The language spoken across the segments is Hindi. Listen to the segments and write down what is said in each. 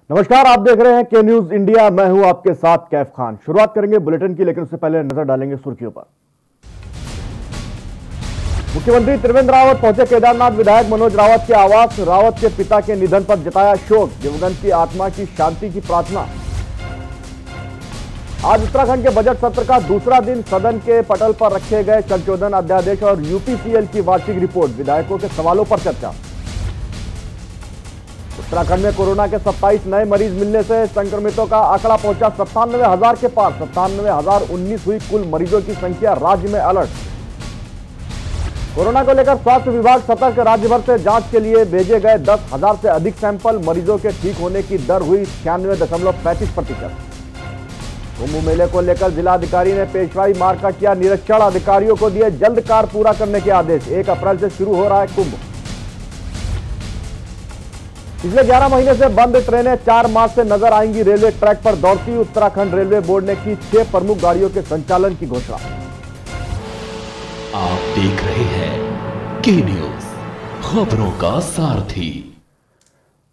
नमस्कार, आप देख रहे हैं के न्यूज इंडिया। मैं हूं आपके साथ कैफ खान। शुरुआत करेंगे बुलेटिन की, लेकिन उससे पहले नजर डालेंगे सुर्खियों पर। मुख्यमंत्री त्रिवेंद्र रावत पहुंचे केदारनाथ। विधायक मनोज रावत के आवास। रावत के पिता के निधन पर जताया शोक। दिवंगत की आत्मा की शांति की प्रार्थना। आज उत्तराखंड के बजट सत्र का दूसरा दिन। सदन के पटल पर रखे गए संशोधन अध्यादेश और यूपीसीएल की वार्षिक रिपोर्ट। विधायकों के सवालों पर चर्चा। उत्तराखंड में कोरोना के 27 नए मरीज मिलने से संक्रमितों का आंकड़ा पहुंचा 97,000 के पार। 97,019 हुई कुल मरीजों की संख्या। राज्य में अलर्ट। कोरोना को लेकर स्वास्थ्य विभाग सतर्क। राज्य भर से जांच के लिए भेजे गए 10,000 से अधिक सैंपल। मरीजों के ठीक होने की दर हुई 96.35%। कुंभ मेले को लेकर जिलाधिकारी ने पेशवाई मार्ग का किया निरीक्षण। अधिकारियों को दिए जल्द कार्य पूरा करने के आदेश। 1 अप्रैल से शुरू हो रहा है कुंभ। पिछले 11 महीने से बंद ट्रेनें 4 मार्च से नजर आएंगी रेलवे ट्रैक पर दौड़ती। उत्तराखंड रेलवे बोर्ड ने की 6 प्रमुख गाड़ियों के संचालन की घोषणा। आप देख रहे हैं के न्यूज, खबरों का सारथी।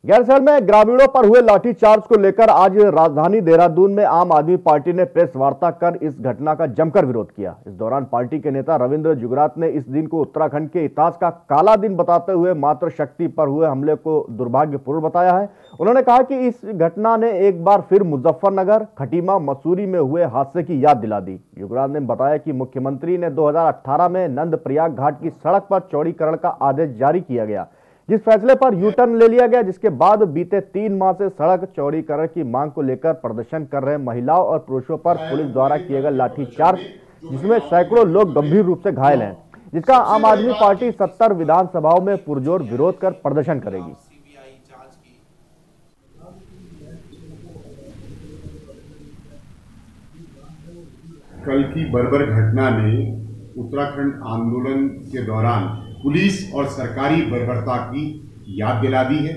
गैरसैंण में ग्रामीणों पर हुए लाठीचार्ज को लेकर आज राजधानी देहरादून में आम आदमी पार्टी ने प्रेस वार्ता कर इस घटना का जमकर विरोध किया। इस दौरान पार्टी के नेता रविंद्र जुगरात ने इस दिन को उत्तराखंड के इतिहास का काला दिन बताते हुए मातृशक्ति पर हुए हमले को दुर्भाग्यपूर्ण बताया है। उन्होंने कहा कि इस घटना ने एक बार फिर मुजफ्फरनगर, खटीमा, मसूरी में हुए हादसे की याद दिला दी। जुगरात ने बताया कि मुख्यमंत्री ने 2018 में नंदप्रयाग घाट की सड़क पर चौड़ीकरण का आदेश जारी किया गया, जिस फैसले पर यू टर्न ले लिया गया, जिसके बाद बीते 3 माह से सड़क चौड़ीकरण की मांग को लेकर प्रदर्शन कर रहे महिलाओं और पुरुषों पर पुलिस द्वारा किए गए लाठीचार्ज, जिसमें सैकड़ों लोग गंभीर रूप से घायल हैं, जिसका आम आदमी पार्टी 70 विधानसभाओं में पुरजोर विरोध कर प्रदर्शन करेगी। कल की बर्बर घटना ने उत्तराखंड आंदोलन के दौरान पुलिस और सरकारी बर्बरता की याद दिला दी है।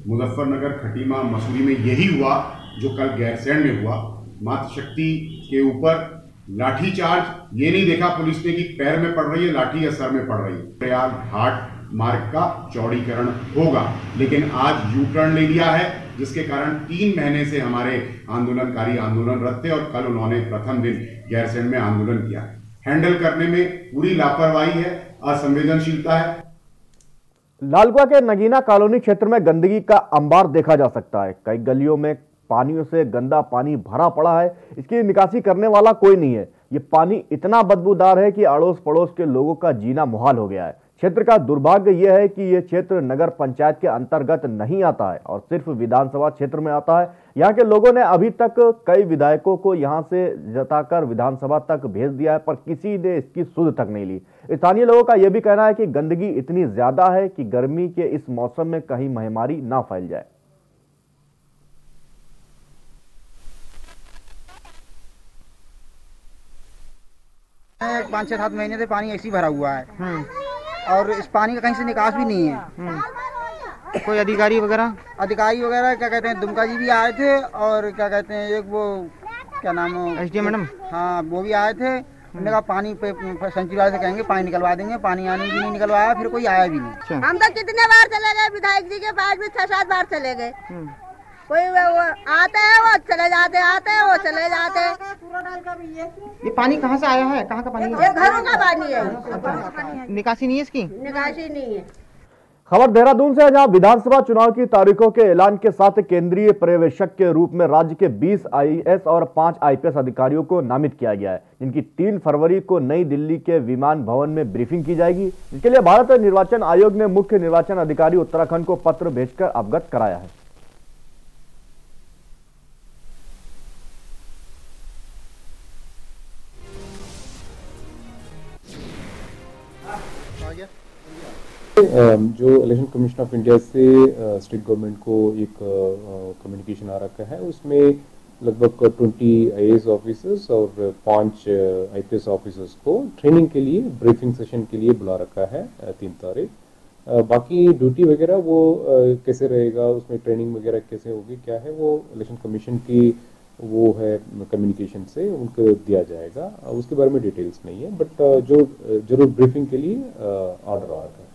मुजफ्फरनगर, खटीमा, मसूरी में यही हुआ जो कल गैरसैंण में हुआ। मातृशक्ति के ऊपर लाठीचार्ज ये नहीं देखा पुलिस ने कि पैर में पड़ रही है लाठी या सर में पड़ रही है। प्रयाग घाट मार्ग का चौड़ीकरण होगा, लेकिन आज यू टर्न ले लिया है, जिसके कारण 3 महीने से हमारे आंदोलनकारी आंदोलनरत थे और कल उन्होंने प्रथम दिन गैरसैंण में आंदोलन किया। हैंडल करने में पूरी लापरवाही है, असंवेदनशीलता है। लालकुआ के नगीना कॉलोनी क्षेत्र में गंदगी का अंबार देखा जा सकता है। कई गलियों में पानियों से गंदा पानी भरा पड़ा है। इसकी निकासी करने वाला कोई नहीं है। ये पानी इतना बदबूदार है कि अड़ोस पड़ोस के लोगों का जीना मुहाल हो गया है। क्षेत्र का दुर्भाग्य यह है कि यह क्षेत्र नगर पंचायत के अंतर्गत नहीं आता है और सिर्फ विधानसभा क्षेत्र में आता है। यहाँ के लोगों ने अभी तक कई विधायकों को यहाँ से जताकर विधानसभा तक भेज दिया है, पर किसी ने इसकी सुध तक नहीं ली। स्थानीय लोगों का यह भी कहना है कि गंदगी इतनी ज्यादा है कि गर्मी के इस मौसम में कहीं महामारी ना फैल जाए। 5-6-7 महीने से पानी ऐसे ही भरा हुआ है और इस पानी का कहीं से निकास भी नहीं है। कोई अधिकारी वगैरह क्या कहते हैं, दुमका जी भी आए थे और क्या कहते हैं एक वो क्या नाम है एसडीएम मैडम, हाँ वो भी आए थे। उन्होंने कहा पानी पे संचिवालय से कहेंगे पानी निकलवा देंगे। पानी आने भी नहीं निकलवाया, फिर कोई आया भी नहीं। हम तो कितने बार चले गए, विधायक जी के पास भी 6-7 बार चले गए। कोई वो आते हैं वो चले जाते, आते हैं वो चले जाते। ये पानी कहाँ से आया है, कहाँ का पानी है? ये घरों का पानी है। निकासी नहीं है इसकी? निकासी नहीं है। खबर देहरादून से, जहां विधानसभा चुनाव की तारीखों के ऐलान के साथ केंद्रीय पर्यवेक्षक के रूप में राज्य के 20 आईएएस और 5 आईपीएस अधिकारियों को नामित किया गया है, जिनकी 3 फरवरी को नई दिल्ली के विमान भवन में ब्रीफिंग की जाएगी। इसके लिए भारत निर्वाचन आयोग ने मुख्य निर्वाचन अधिकारी उत्तराखंड को पत्र भेजकर अवगत कराया है। जो इलेक्शन कमीशन ऑफ इंडिया से स्टेट गवर्नमेंट को एक कम्युनिकेशन आ रखा है, उसमें लगभग 20 आईएएस ऑफिसर्स और 5 आईपीएस ऑफिसर्स को ट्रेनिंग के लिए, ब्रीफिंग सेशन के लिए बुला रखा है 3 तारीख। बाकी ड्यूटी वगैरह वो कैसे रहेगा, उसमें ट्रेनिंग वगैरह कैसे होगी, क्या है, वो इलेक्शन कमीशन की वो है कम्युनिकेशन से उनको दिया जाएगा। उसके बारे में डिटेल्स नहीं है, बट जो जरूर ब्रीफिंग के लिए ऑर्डर आ रहा है।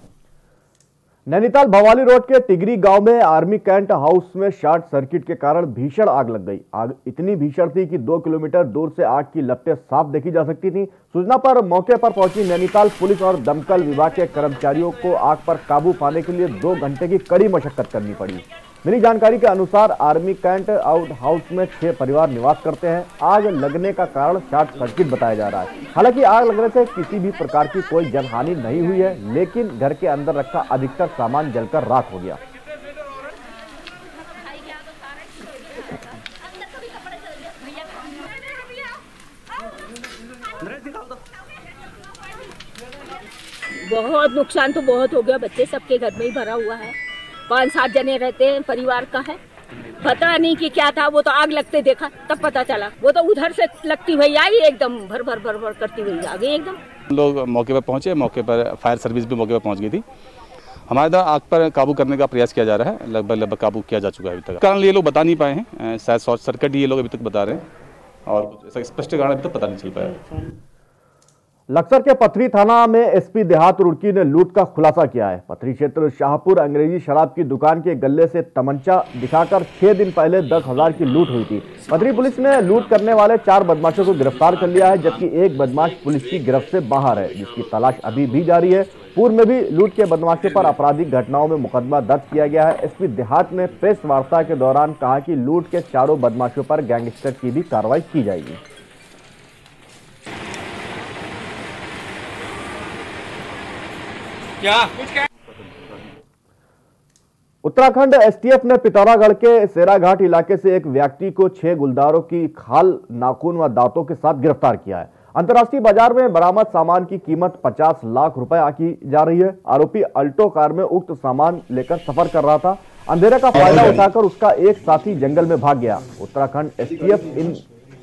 नैनीताल भवाली रोड के टिगरी गांव में आर्मी कैंट हाउस में शॉर्ट सर्किट के कारण भीषण आग लग गई। आग इतनी भीषण थी कि 2 किलोमीटर दूर से आग की लपटें साफ देखी जा सकती थी। सूचना पर मौके पर पहुंची नैनीताल पुलिस और दमकल विभाग के कर्मचारियों को आग पर काबू पाने के लिए 2 घंटे की कड़ी मशक्कत करनी पड़ी। मिली जानकारी के अनुसार आर्मी कैंट आउट हाउस में 6 परिवार निवास करते हैं। आग लगने का कारण शॉर्ट सर्किट बताया जा रहा है। हालांकि आग लगने से किसी भी प्रकार की कोई जनहानि नहीं हुई है, लेकिन घर के अंदर रखा अधिकतर सामान जलकर राख हो गया। बहुत नुकसान तो बहुत हो गया, बच्चे सबके घर में ही भरा हुआ है। 5-7 जने रहते हैं, परिवार का है। पता नहीं कि क्या था, वो तो आग लगते देखा तब पता चला। वो तो उधर से लगती हुई आई, एकदम भर भर करती हुई आ गई एकदम। लोग मौके पर पहुंचे, मौके पर फायर सर्विस भी मौके पर पहुंच गई थी। हमारे द्वारा आग पर काबू करने का प्रयास किया जा रहा है। लगभग काबू किया जा चुका है अभी तक। कारण ये लोग बता नहीं पाए हैं, शायद शॉर्ट सर्किट ये लोग अभी तक बता रहे हैं और ऐसा स्पष्ट कारण अभी तक पता नहीं चल पाया। लक्सर के पथरी थाना में एसपी देहात रुड़की ने लूट का खुलासा किया है। पथरी क्षेत्र शाहपुर अंग्रेजी शराब की दुकान के गले से तमंचा दिखाकर 6 दिन पहले 10,000 की लूट हुई थी। पथरी पुलिस ने लूट करने वाले 4 बदमाशों को गिरफ्तार कर लिया है, जबकि एक बदमाश पुलिस की गिरफ्त से बाहर है, जिसकी तलाश अभी भी जारी है। पूर्व में भी लूट के बदमाशों पर आपराधिक घटनाओं में मुकदमा दर्ज किया गया है। एसपी देहात ने प्रेस वार्ता के दौरान कहा कि लूट के 4 बदमाशों पर गैंगस्टर की भी कार्रवाई की जाएगी। उत्तराखंड एसटीएफ ने पिथौरागढ़ के सेराघाट इलाके से एक व्यक्ति को 6 गुलदारों की खाल, नाखून व दांतों के साथ गिरफ्तार किया है। अंतर्राष्ट्रीय बाजार में बरामद सामान की कीमत 50 लाख रुपए आकी जा रही है। आरोपी अल्टो कार में उक्त सामान लेकर सफर कर रहा था। अंधेरे का फायदा उठाकर उसका एक साथी जंगल में भाग गया। उत्तराखंड एसटीएफ इन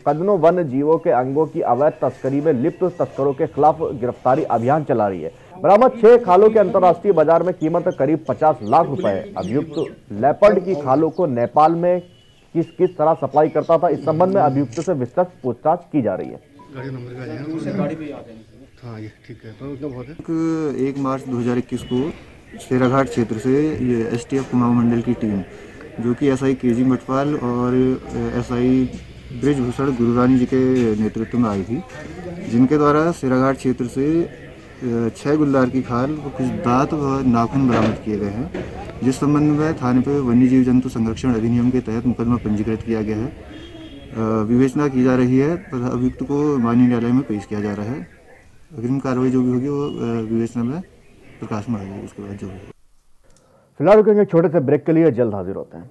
कदनों वन्य जीवों के अंगों की अवैध तस्करी में लिप्त तस्करों के खिलाफ गिरफ्तारी अभियान चला रही है। बरामद 6 खालों के अंतर्राष्ट्रीय बाजार में कीमत करीब 50 लाख रुपए है। अभियुक्त लेपर्ड की खालों को नेपाल में किस तरह सप्लाई करता था, इस संबंध में अभियुक्त से विस्तृत पूछताछ की जा रही है। 1 मार्च 2021 को सेराघाट क्षेत्र से ये एसटीएफ कुमाऊं मंडल की टीम, जो कि एसआई केजी मटवाल और एसआई ब्रिजभूषण गुरुरानी जी के नेतृत्व में आई थी, जिनके द्वारा सेराघाट क्षेत्र से 6 गुलदार की खाल और कुछ दांत व नाखून बरामद किए गए हैं, जिस संबंध में थाने पर वन्य जीव जंतु संरक्षण अधिनियम के तहत मुकदमा पंजीकृत किया गया है। विवेचना की जा रही है तथा अभियुक्त को माननीय न्यायालय में पेश किया जा रहा है। अग्रिम कार्रवाई जो भी होगी वो विवेचना में प्रकाश में आएगी। उसके बाद जो होगा। फिलहाल रुकेंगे छोटे से ब्रेक के लिए, जल्द हाजिर होते हैं।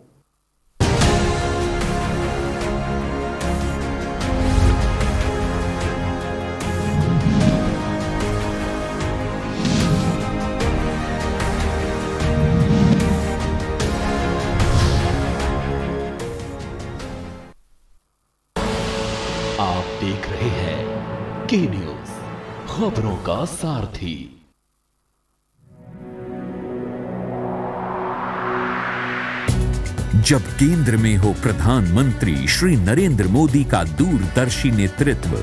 आप देख रहे हैं के न्यूज, खबरों का सारथी। जब केंद्र में हो प्रधानमंत्री श्री नरेंद्र मोदी का दूरदर्शी नेतृत्व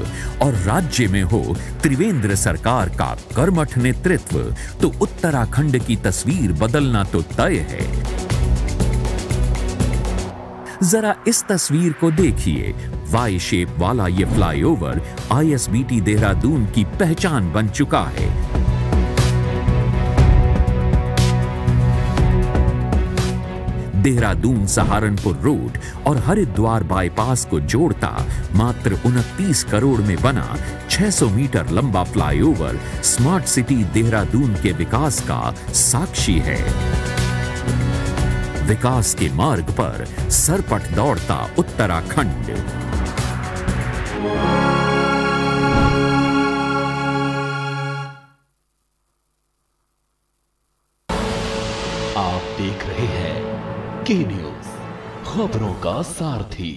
और राज्य में हो त्रिवेंद्र सरकार का कर्मठ नेतृत्व, तो उत्तराखंड की तस्वीर बदलना तो तय है। जरा इस तस्वीर को देखिए। वाई शेप वाला ये फ्लाईओवर आईएसबीटी देहरादून की पहचान बन चुका है। देहरादून सहारनपुर रोड और हरिद्वार बाईपास को जोड़ता मात्र 29 करोड़ में बना 600 मीटर लंबा फ्लाईओवर स्मार्ट सिटी देहरादून के विकास का साक्षी है। विकास के मार्ग पर सरपट दौड़ता उत्तराखंड। आप देख रहे हैं के न्यूज, खबरों का सारथी।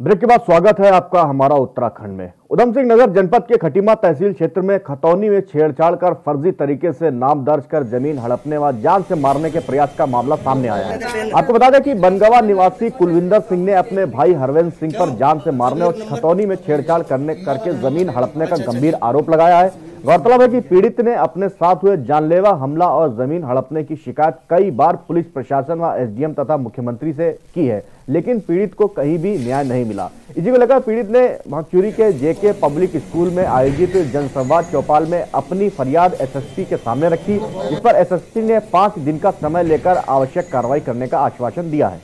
ब्रेक के बाद स्वागत है आपका हमारा उत्तराखंड में। उधम सिंह नगर जनपद के खटीमा तहसील क्षेत्र में खतौनी में छेड़छाड़ कर फर्जी तरीके से नाम दर्ज कर जमीन हड़पने व जान से मारने के प्रयास का मामला सामने आया है। आपको बता दें कि बनगवा निवासी कुलविंदर सिंह ने अपने भाई हरवेंद्र सिंह पर जान से मारने और खतौनी में छेड़छाड़ करके जमीन हड़पने का गंभीर आरोप लगाया है। गौरतलब है कि पीड़ित ने अपने साथ हुए जानलेवा हमला और जमीन हड़पने की शिकायत कई बार पुलिस प्रशासन व एसडीएम तथा मुख्यमंत्री से की है, लेकिन पीड़ित को कहीं भी न्याय नहीं मिला। इसी को लेकर पीड़ित ने भागचूरी के जेके पब्लिक स्कूल में आयोजित जनसंवाद चौपाल में अपनी फरियाद एसएसपी के सामने रखी, जिस पर एसएसपी ने 5 दिन का समय लेकर आवश्यक कार्रवाई करने का आश्वासन दिया है।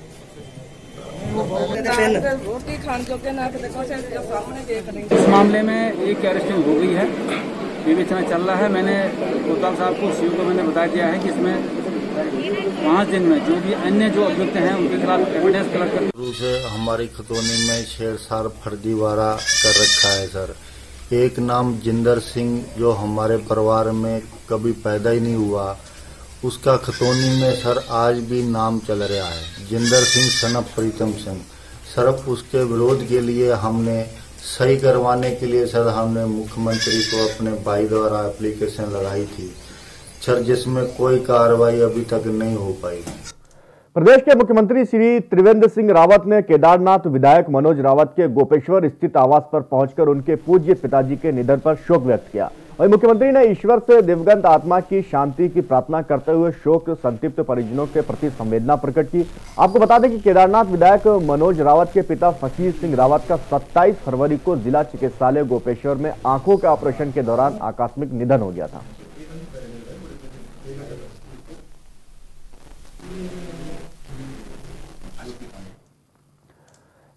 इस मामले में एक अरेस्टिंग हो गई है, विवेचना चल रहा है। मैंने कोतवाल साहब को सीओ को मैंने बता दिया है कि इसमें 5 दिन में जो भी अन्य जो अभियुक्त हैं उनके खिलाफ एविडेंस कलेक्ट कर। शुरू से हमारी खतौनी में छेड़छाड़ फर्जीवाड़ा कर रखा है सर। एक नाम जिंदर सिंह जो हमारे परिवार में कभी पैदा ही नहीं हुआ, उसका खतौनी में सर आज भी नाम चल रहा है, Jinder Singh son of Pritam Singh. Sir उसके विरोध के लिए हमने सही करवाने के लिए सर हमने मुख्यमंत्री को अपने भाई द्वारा एप्लीकेशन लगाई थी सर, जिसमें कोई कार्रवाई अभी तक नहीं हो पाई। प्रदेश के मुख्यमंत्री श्री त्रिवेंद्र सिंह रावत ने केदारनाथ विधायक मनोज रावत के गोपेश्वर स्थित आवास पर पहुंचकर उनके पूज्य पिताजी के निधन पर शोक व्यक्त किया। वहीं मुख्यमंत्री ने ईश्वर से दिवंगत आत्मा की शांति की प्रार्थना करते हुए शोक संतप्त परिजनों के प्रति संवेदना प्रकट की। आपको बता दें कि केदारनाथ विधायक मनोज रावत के पिता फकीर सिंह रावत का 27 फरवरी को जिला चिकित्सालय गोपेश्वर में आंखों के ऑपरेशन के दौरान आकस्मिक निधन हो गया था।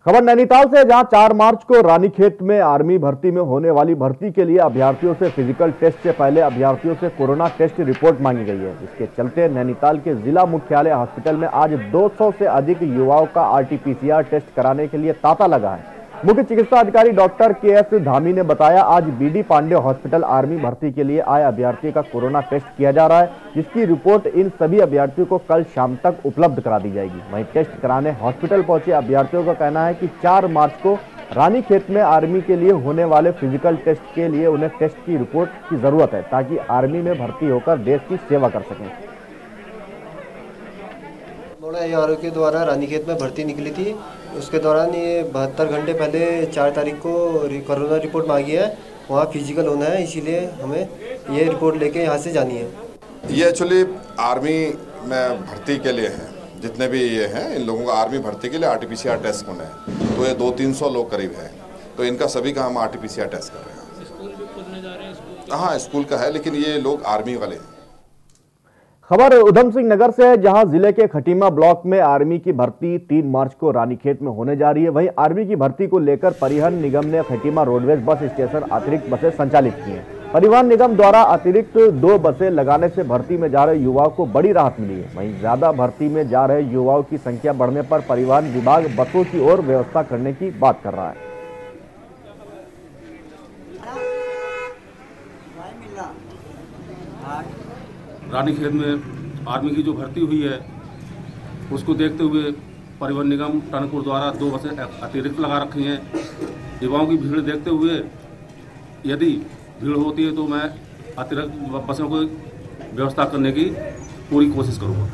खबर नैनीताल से, जहां 4 मार्च को रानीखेत में आर्मी भर्ती में होने वाली भर्ती के लिए अभ्यर्थियों से फिजिकल टेस्ट से पहले अभ्यर्थियों से कोरोना टेस्ट रिपोर्ट मांगी गई है। इसके चलते नैनीताल के जिला मुख्यालय हॉस्पिटल में आज 200 से अधिक युवाओं का आरटीपीसीआर टेस्ट कराने के लिए तांता लगा है। मुख्य चिकित्सा अधिकारी डॉक्टर केएस धामी ने बताया, आज बीडी पांडे हॉस्पिटल आर्मी भर्ती के लिए आए अभ्यर्थियों का कोरोना टेस्ट किया जा रहा है, जिसकी रिपोर्ट इन सभी अभ्यर्थियों को कल शाम तक उपलब्ध करा दी जाएगी। वहीं टेस्ट कराने हॉस्पिटल पहुंचे अभ्यर्थियों का कहना है कि 4 मार्च को रानीखेत में आर्मी के लिए होने वाले फिजिकल टेस्ट के लिए उन्हें टेस्ट की रिपोर्ट की जरूरत है, ताकि आर्मी में भर्ती होकर देश की सेवा कर सकें। के द्वारा रानीखेत में भर्ती निकली थी, उसके दौरान ये 72 घंटे पहले 4 तारीख को कोरोना रिपोर्ट मांगी है, वहाँ फिजिकल होना है, इसीलिए हमें ये रिपोर्ट लेके यहाँ से जानी है। ये एक्चुअली आर्मी में भर्ती के लिए है, जितने भी ये हैं इन लोगों का आर्मी भर्ती के लिए आरटीपीसीआर टेस्ट होना है, तो ये 200-300 लोग करीब है, तो इनका सभी का हम आरटीपीसीआर टेस्ट कर रहे हैं। स्कूल भी खुलने जा रहे हैं? हाँ, स्कूल का है, लेकिन ये लोग आर्मी वाले हैं। खबर उधम सिंह नगर से है, जहां जिले के खटीमा ब्लॉक में आर्मी की भर्ती 3 मार्च को रानीखेत में होने जा रही है। वहीं आर्मी की भर्ती को लेकर परिवहन निगम ने खटीमा रोडवेज बस स्टेशन अतिरिक्त बसें संचालित की हैं। परिवहन निगम द्वारा अतिरिक्त 2 बसें लगाने से भर्ती में जा रहे युवाओं को बड़ी राहत मिली है। वहीं ज्यादा भर्ती में जा रहे युवाओं की संख्या बढ़ने पर परिवहन विभाग बसों की और व्यवस्था करने की बात कर रहा है। रानीखेत में आर्मी की जो भर्ती हुई है, उसको देखते हुए परिवहन निगम टनकपुर द्वारा 2 बसें अतिरिक्त लगा रखी हैं। युवाओं की भीड़ देखते हुए यदि भीड़ होती है तो मैं अतिरिक्त बसों को व्यवस्था करने की पूरी कोशिश करूँगा।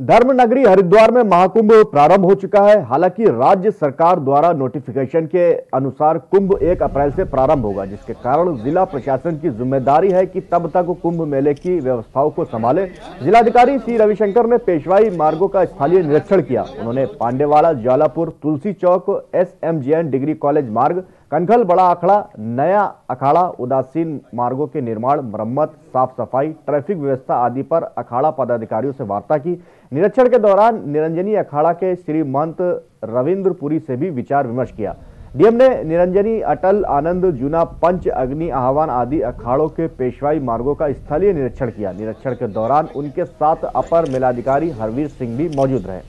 धर्म नगरी हरिद्वार में महाकुंभ प्रारंभ हो चुका है। हालांकि राज्य सरकार द्वारा नोटिफिकेशन के अनुसार कुंभ 1 अप्रैल से प्रारंभ होगा, जिसके कारण जिला प्रशासन की जिम्मेदारी है कि तब तक कुंभ मेले की व्यवस्थाओं को संभाले। जिलाधिकारी सी रविशंकर ने पेशवाई मार्गों का स्थलीय निरीक्षण किया। उन्होंने पांडेवाड़ा, ज्वालापुर, तुलसी चौक, SMJN डिग्री कॉलेज मार्ग, कनखल बड़ा अखाड़ा, नया अखाड़ा, उदासीन मार्गों के निर्माण, मरम्मत, साफ सफाई, ट्रैफिक व्यवस्था आदि पर अखाड़ा पदाधिकारियों से वार्ता की। निरीक्षण के दौरान निरंजनी अखाड़ा के श्री महंत रविंद्रपुरी से भी विचार विमर्श किया। डीएम ने निरंजनी, अटल, आनंद, जूना, पंच, अग्नि, आह्वान आदि अखाड़ों के पेशवाई मार्गों का स्थलीय निरीक्षण किया। निरीक्षण के दौरान उनके साथ अपर मेलाधिकारी हरवीर सिंह भी मौजूद रहे।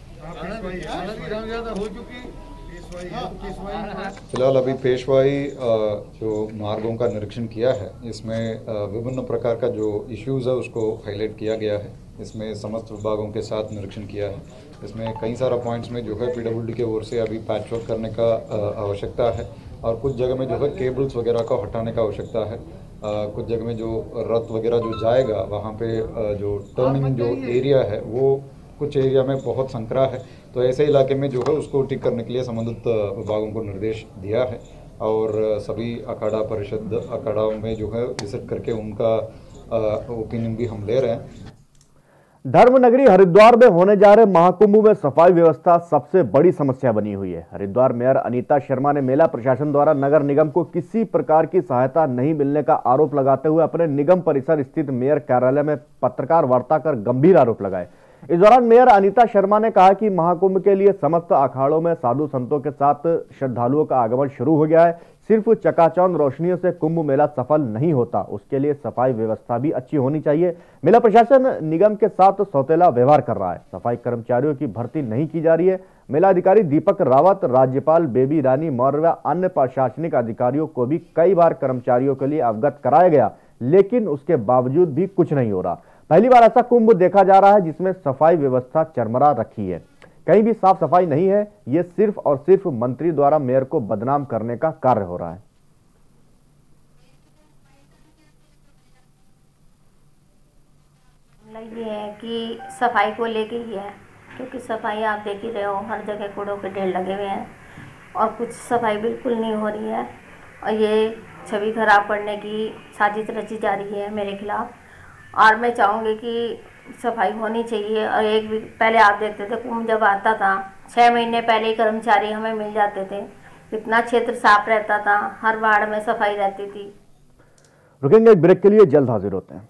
फिलहाल अभी पेशवाई जो मार्गों का निरीक्षण किया है, इसमें विभिन्न प्रकार का जो इश्यूज़ है उसको हाईलाइट किया गया है। इसमें समस्त विभागों के साथ निरीक्षण किया है। इसमें कई सारा पॉइंट्स में जो है PWD के ओर से अभी पैच वर्क करने का आवश्यकता है और कुछ जगह में जो है केबल्स वगैरह को हटाने का आवश्यकता है। कुछ जगह में जो रथ वगैरह जो जाएगा वहाँ पे जो टर्निंग जो एरिया है वो कुछ एरिया में बहुत संकरा है, तो ऐसे इलाके में जो है उसको ठीक करने के लिए संबंधित विभागों को निर्देश दिया है और सभी अखाड़ा परिषद अखाड़ाओं में जो है विजिट करके उनका ओपिनियन भी हम ले रहे हैं। धर्मनगरी हरिद्वार में होने जा रहे महाकुंभ में सफाई व्यवस्था सबसे बड़ी समस्या बनी हुई है। हरिद्वार मेयर अनीता शर्मा ने मेला प्रशासन द्वारा नगर निगम को किसी प्रकार की सहायता नहीं मिलने का आरोप लगाते हुए अपने निगम परिसर स्थित मेयर कार्यालय में पत्रकार वार्ता कर गंभीर आरोप लगाए। इस दौरान मेयर अनीता शर्मा ने कहा कि महाकुंभ के लिए समस्त अखाड़ों में साधु संतों के साथ श्रद्धालुओं का आगमन शुरू हो गया है। सिर्फ चकाचौंध रोशनियों से कुंभ मेला सफल नहीं होता, उसके लिए सफाई व्यवस्था भी अच्छी होनी चाहिए। मेला प्रशासन निगम के साथ सौतेला व्यवहार कर रहा है। सफाई कर्मचारियों की भर्ती नहीं की जा रही है। मेला अधिकारी दीपक रावत, राज्यपाल बेबी रानी मौर्य व अन्य प्रशासनिक अधिकारियों को भी कई बार कर्मचारियों के लिए अवगत कराया गया, लेकिन उसके बावजूद भी कुछ नहीं हो रहा। पहली बार ऐसा कुंभ देखा जा रहा है जिसमें सफाई व्यवस्था चरमरा रखी है, कहीं भी साफ सफाई नहीं है। ये सिर्फ और सिर्फ मंत्री द्वारा मेयर को बदनाम करने का कार्य हो रहा है। ये है कि सफाई को लेके ही है, क्योंकि सफाई आप देख ही रहे हो, हर जगह कूड़ों के ढेर लगे हुए हैं और कुछ सफाई बिल्कुल नहीं हो रही है और ये छवि खराब करने की साजिश रची जा रही है मेरे खिलाफ। और मैं चाहूँगी कि सफाई होनी चाहिए। और एक भी पहले आप देखते थे कुंभ जब आता था 6 महीने पहले ही कर्मचारी हमें मिल जाते थे, इतना क्षेत्र साफ रहता था, हर वार्ड में सफाई रहती थी। रुकेंगे एक ब्रेक के लिए, जल्द हाजिर होते हैं।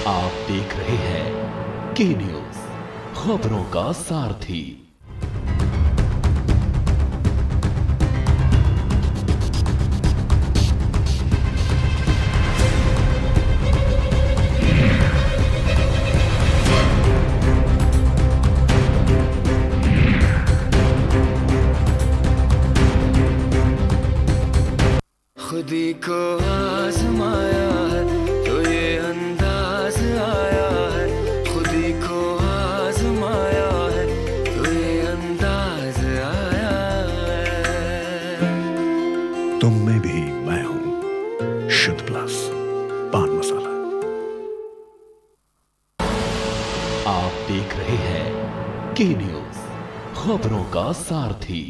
आप देख रहे हैं के न्यूज, खबरों का सारथी। खुदी को आजमाया है तो ये अंदाज आया है, खुदी को आजमाया है तो ये अंदाज आया है। तुम में भी मैं हूं, शुद्ध प्लस पान मसाला। आप देख रहे हैं के न्यूज, खबरों का सारथी।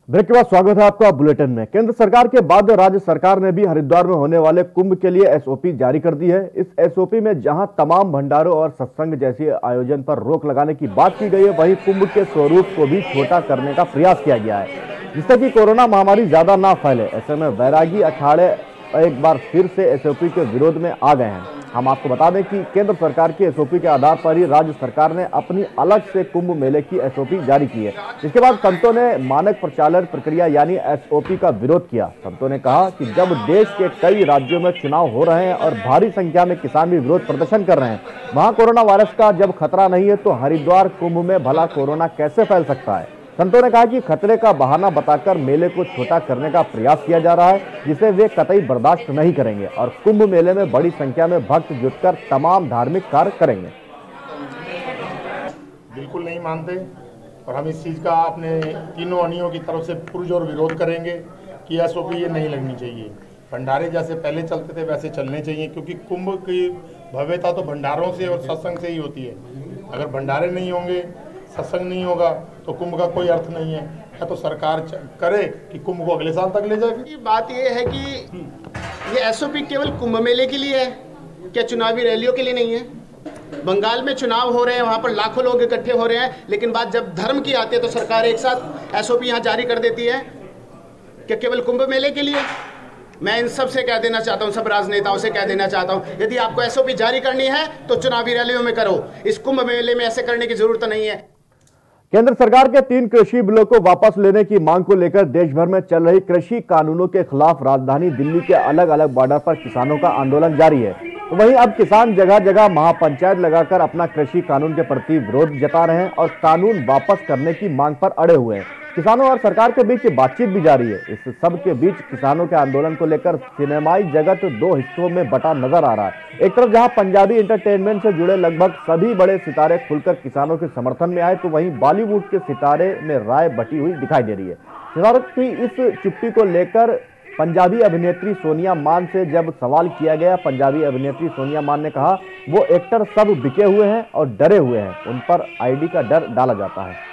ब्रेक के बाद स्वागत है आपका बुलेटिन में। केंद्र सरकार के बाद राज्य सरकार ने भी हरिद्वार में होने वाले कुंभ के लिए एसओपी जारी कर दी है। इस एसओपी में जहां तमाम भंडारों और सत्संग जैसे आयोजन पर रोक लगाने की बात की गई है, वहीं कुंभ के स्वरूप को भी छोटा करने का प्रयास किया गया है, जिससे कि कोरोना महामारी ज्यादा ना फैले। ऐसे में वैरागी अखाड़े एक बार फिर से एसओपी के विरोध में आ गए हैं। हम आपको बता दें कि केंद्र सरकार की एसओपी के आधार पर ही राज्य सरकार ने अपनी अलग से कुंभ मेले की एसओपी जारी की है। इसके बाद संतों ने मानक प्रचालन प्रक्रिया यानी एसओपी का विरोध किया। संतों ने कहा कि जब देश के कई राज्यों में चुनाव हो रहे हैं और भारी संख्या में किसान भी विरोध प्रदर्शन कर रहे हैं, वहां कोरोना वायरस का जब खतरा नहीं है तो हरिद्वार कुंभ में भला कोरोना कैसे फैल सकता है। संतों ने कहा कि खतरे का बहाना बताकर मेले को छोटा करने का प्रयास किया जा रहा है, जिसे वे कतई बर्दाश्त नहीं करेंगे और कुंभ मेले में बड़ी संख्या में भक्त जुटकर तमाम धार्मिक कार्य करेंगे। बिल्कुल नहीं मानते और हम इस चीज़ का अपने तीनों अनियों की तरफ से पुरजोर विरोध करेंगे कि एसओपी ये नहीं लगनी चाहिए। भंडारे जैसे पहले चलते थे वैसे चलने चाहिए, क्योंकि कुंभ की भव्यता तो भंडारों से और सत्संग से ही होती है। अगर भंडारे नहीं होंगे, सत्संग नहीं होगा तो कुंभ का कोई अर्थ नहीं है। या तो सरकार करे कि कुंभ को अगले साल तक ले जाए। बात ये है कि ये एसओपी केवल कुंभ मेले के लिए है, क्या चुनावी रैलियों के लिए नहीं है। बंगाल में चुनाव हो रहे हैं, वहाँ पर लाखों लोग इकट्ठे हो रहे हैं, लेकिन बात जब धर्म की आती है तो सरकार एक साथ एसओपी यहाँ जारी कर देती है। क्या केवल कुंभ मेले के लिए? मैं इन सब से कह देना चाहता हूं, सब राजनेताओं से कह देना चाहता हूं, यदि आपको एसओपी जारी करनी है तो चुनावी रैलियों में करो, इस कुंभ मेले में ऐसे करने की जरूरत नहीं है। केंद्र सरकार के 3 कृषि बिलों को वापस लेने की मांग को लेकर देश भर में चल रही कृषि कानूनों के खिलाफ राजधानी दिल्ली के अलग अलग बॉर्डर पर किसानों का आंदोलन जारी है। तो वहीं अब किसान जगह जगह महापंचायत लगाकर अपना कृषि कानून के प्रति विरोध जता रहे हैं और कानून वापस करने की मांग पर अड़े हुए हैं। किसानों और सरकार के बीच बातचीत भी जारी है। इस सब के बीच किसानों के आंदोलन को लेकर सिनेमाई जगत 2 हिस्सों में बटा नजर आ रहा है। एक तरफ जहां पंजाबी एंटरटेनमेंट से जुड़े लगभग सभी बड़े सितारे खुलकर किसानों के समर्थन में आए, तो वहीं बॉलीवुड के सितारे में राय बटी हुई दिखाई दे रही है। किसानों की इस चुप्पी को लेकर पंजाबी अभिनेत्री सोनिया मान से जब सवाल किया गया, पंजाबी अभिनेत्री सोनिया मान ने कहा वो एक्टर सब बिके हुए हैं और डरे हुए हैं, उन पर आईडी का डर डाला जाता है।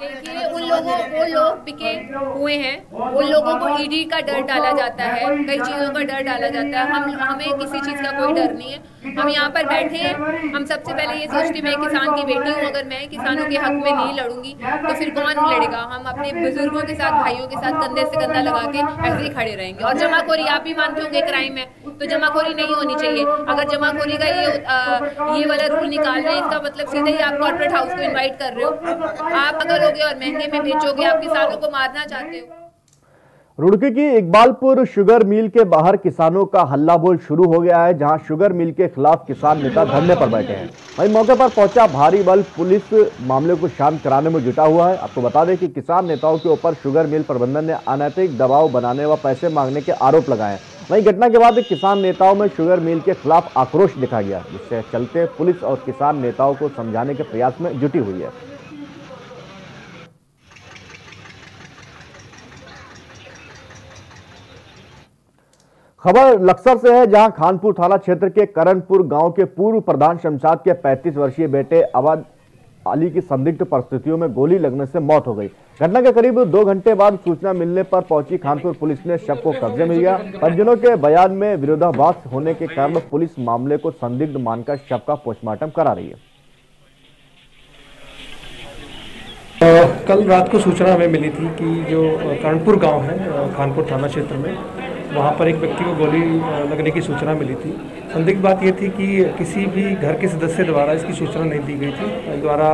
देखिए वो लोग बिके हुए हैं, उन लोगों को ईडी का डर डाला जाता है, कई चीज़ों का डर डाला जाता है। हमें किसी चीज़ का कोई डर नहीं है। हम यहाँ पर बैठे हैं, हम सबसे पहले ये सोचते मैं किसान की बेटी हूँ, अगर मैं किसानों के हक में नहीं लड़ूंगी तो फिर कौन लड़ेगा। हम अपने बुजुर्गों के साथ, भाइयों के साथ कंधे से कंधा लगा के ऐसे ही खड़े रहेंगे। और जमाखोरी आप भी मानते होंगे क्राइम है, तो जमाखोरी नहीं होनी चाहिए। अगर जमाखोरी का ये वाला रूल निकाल रहे हैं, इसका मतलब सीधे ही आप कॉर्पोरेट हाउस को इन्वाइट कर रहे हो। आप अगर और महंगे में बेचोगे, आप किसानों को मारना चाहते हो। रुड़की की इकबालपुर शुगर मिल के बाहर किसानों का हल्ला बोल शुरू हो गया है, जहां शुगर मिल के खिलाफ किसान नेता धरने पर बैठे हैं। वहीं मौके पर पहुंचा भारी बल पुलिस मामले को शांत कराने में जुटा हुआ है। आपको बता दें कि किसान नेताओं के ऊपर शुगर मिल प्रबंधन ने अनैतिक दबाव बनाने व पैसे मांगने के आरोप लगाए। वहीं घटना के बाद किसान नेताओं में शुगर मिल के खिलाफ आक्रोश दिखा गया, जिससे चलते पुलिस और किसान नेताओं को समझाने के प्रयास में जुटी हुई है। खबर लक्सर से है, जहां खानपुर थाना क्षेत्र के करणपुर गांव के पूर्व प्रधान शमशाद के 35 वर्षीय बेटे अवध अली की संदिग्ध परिस्थितियों में गोली लगने से मौत हो गई। घटना के करीब 2 घंटे बाद सूचना मिलने पर पहुंची खानपुर पुलिस ने शव को कब्जे में लिया। परिजनों के बयान में विरोधाभास होने के कारण पुलिस मामले को संदिग्ध मानकर शव का पोस्टमार्टम करा रही है। कल रात को सूचना हमें मिली थी कि जो करणपुर गांव है खानपुर थाना क्षेत्र में, वहाँ पर एक व्यक्ति को गोली लगने की सूचना मिली थी। संदिग्ध बात ये थी कि किसी भी घर के सदस्य द्वारा इसकी सूचना नहीं दी गई थी, द्वारा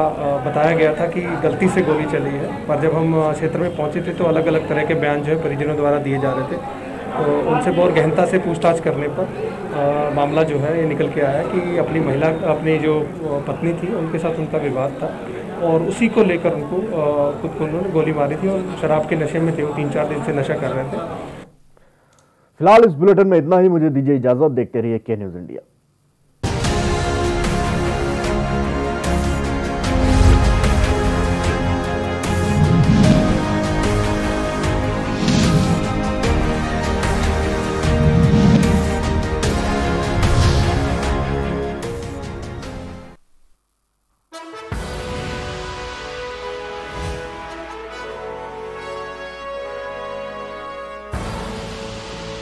बताया गया था कि गलती से गोली चली है। पर जब हम क्षेत्र में पहुँचे थे तो अलग अलग तरह के बयान जो है परिजनों द्वारा दिए जा रहे थे। तो उनसे बहुत गहनता से पूछताछ करने पर मामला जो है ये निकल के आया कि अपनी जो पत्नी थी उनके साथ उनका विवाद था और उसी को लेकर उनको खुद को उन्होंने गोली मारी थी और शराब के नशे में थे, वो 3-4 दिन से नशा कर रहे थे। फिलहाल इस बुलेटिन में इतना ही। मुझे दीजिए इजाजत, देखते रहिए के न्यूज़ इंडिया।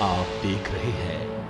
आप देख रहे हैं